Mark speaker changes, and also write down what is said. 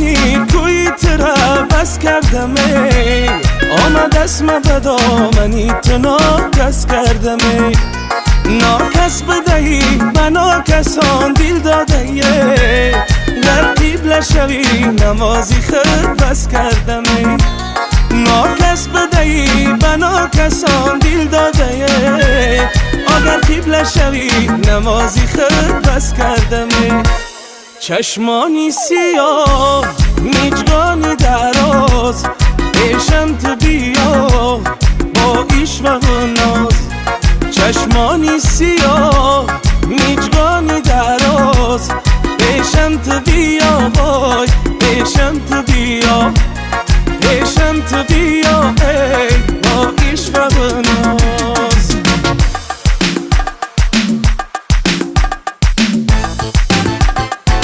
Speaker 1: چشمانی کوی تره بس کردم آمد اسم به دامنی تو ناکس کردم ناکس بدهی به ناکسان دل داده در قبله شوی نمازی خود بس کردم ناکس بدهی به ناکسان دل داده اگر قبله شوی نمازی خود بس کردم چشمانی سیاه میجگانی دراز پیشم تو بیا با عشق و ناز چشمانی سیاه میجگانی دراز پیشم تو بیا وای پیشم تو بیا پیشم تو بیا ای با عشق و ناز